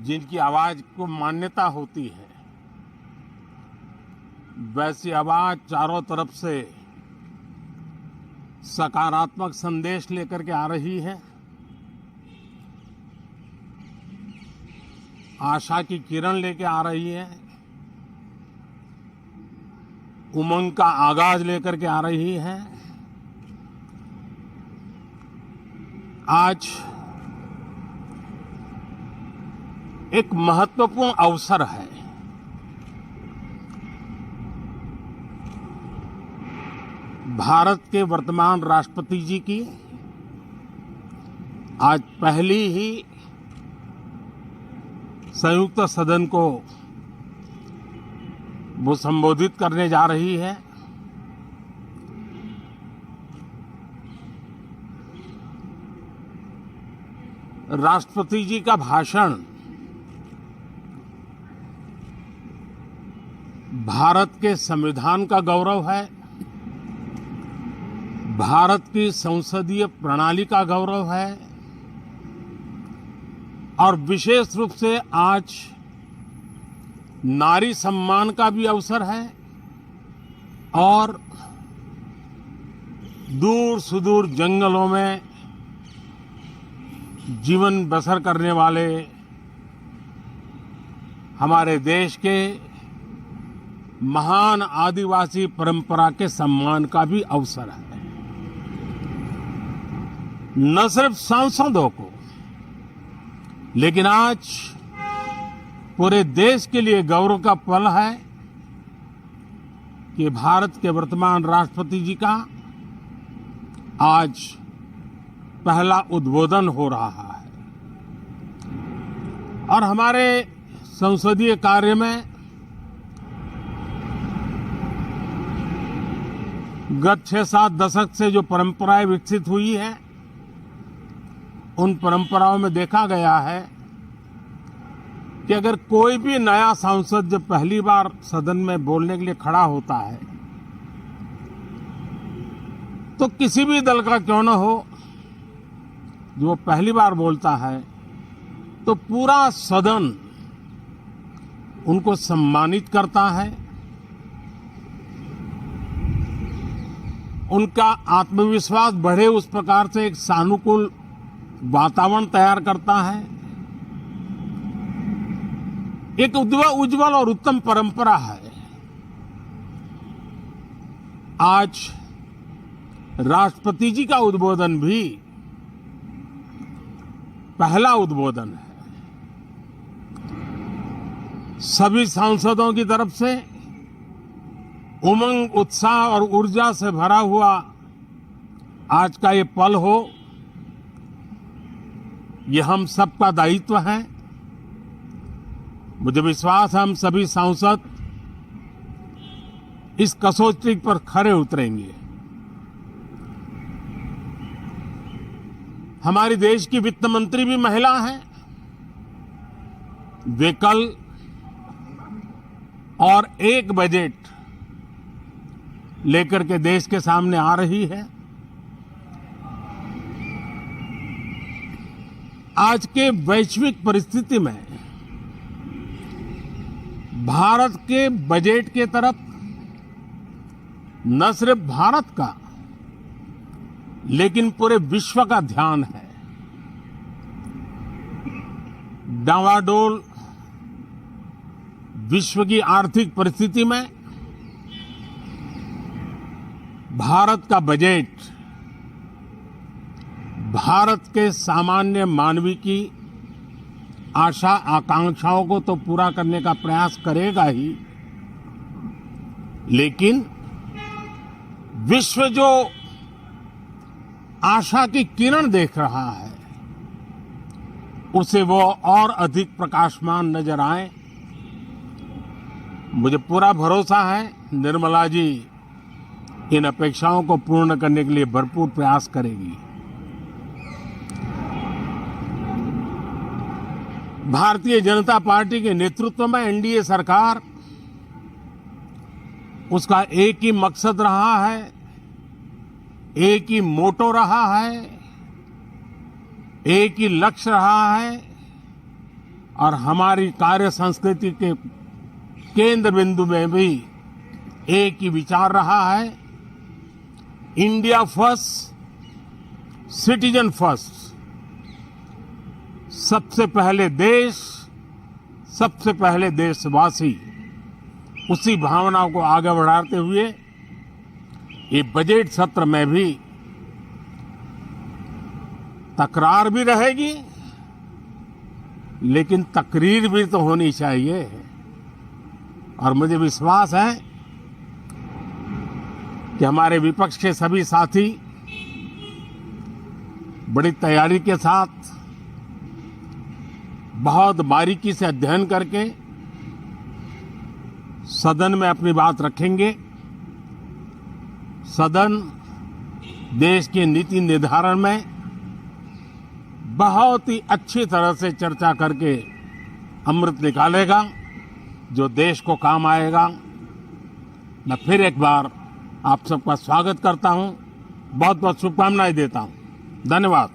जिनकी आवाज को मान्यता होती है, वैसी आवाज चारों तरफ से सकारात्मक संदेश लेकर के आ रही है। आशा की किरण लेके आ रही है, उमंग का आगाज लेकर के आ रही है। आज एक महत्वपूर्ण अवसर है। भारत के वर्तमान राष्ट्रपति जी की आज पहली ही संयुक्त सदन को वो संबोधित करने जा रही है। राष्ट्रपति जी का भाषण भारत के संविधान का गौरव है, भारत की संसदीय प्रणाली का गौरव है और विशेष रूप से आज नारी सम्मान का भी अवसर है और दूर सुदूर जंगलों में जीवन बसर करने वाले हमारे देश के महान आदिवासी परंपरा के सम्मान का भी अवसर है। न सिर्फ सांसदों को, लेकिन आज पूरे देश के लिए गौरव का पल है कि भारत के वर्तमान राष्ट्रपति जी का आज पहला उद्बोधन हो रहा है और हमारे संसदीय कार्य में गत 6-7 दशक से जो परंपराएं विकसित हुई हैं, उन परंपराओं में देखा गया है कि अगर कोई भी नया सांसद जब पहली बार सदन में बोलने के लिए खड़ा होता है, तो किसी भी दल का क्यों न हो, जो पहली बार बोलता है तो पूरा सदन उनको सम्मानित करता है, उनका आत्मविश्वास बढ़े उस प्रकार से एक सानुकूल वातावरण तैयार करता है। एक उज्जवल और उत्तम परंपरा है। आज राष्ट्रपति जी का उद्बोधन भी पहला उद्बोधन है। सभी सांसदों की तरफ से उमंग, उत्साह और ऊर्जा से भरा हुआ आज का ये पल हो, ये हम सबका दायित्व है। मुझे विश्वास है हम सभी सांसद इस कसौटी पर खरे उतरेंगे। हमारी देश की वित्त मंत्री भी महिला हैं। वे कल और एक बजट लेकर के देश के सामने आ रही है। आज के वैश्विक परिस्थिति में भारत के बजट के तरफ न सिर्फ भारत का, लेकिन पूरे विश्व का ध्यान है। डावाडोल विश्व की आर्थिक परिस्थिति में भारत का बजट भारत के सामान्य मानवी की आशा आकांक्षाओं को तो पूरा करने का प्रयास करेगा ही, लेकिन विश्व जो आशा की किरण देख रहा है, उसे वो और अधिक प्रकाशमान नजर आए। मुझे पूरा भरोसा है निर्मला जी इन अपेक्षाओं को पूर्ण करने के लिए भरपूर प्रयास करेगी। भारतीय जनता पार्टी के नेतृत्व में एनडीए सरकार, उसका एक ही मकसद रहा है, एक ही मोटो रहा है, एक ही लक्ष्य रहा है और हमारी कार्य संस्कृति के केंद्र बिंदु में भी एक ही विचार रहा है, इंडिया फर्स्ट, सिटीजन फर्स्ट। सबसे पहले देश, सबसे पहले देशवासी, उसी भावना को आगे बढ़ाते हुए ये बजट सत्र में भी तकरार भी रहेगी, लेकिन तकरीर भी तो होनी चाहिए। और मुझे विश्वास है कि हमारे विपक्ष के सभी साथी बड़ी तैयारी के साथ, बहुत बारीकी से अध्ययन करके सदन में अपनी बात रखेंगे। सदन देश के नीति निर्धारण में बहुत ही अच्छी तरह से चर्चा करके अमृत निकालेगा, जो देश को काम आएगा। मैं फिर एक बार आप सबका स्वागत करता हूं, बहुत बहुत शुभकामनाएं देता हूं। धन्यवाद।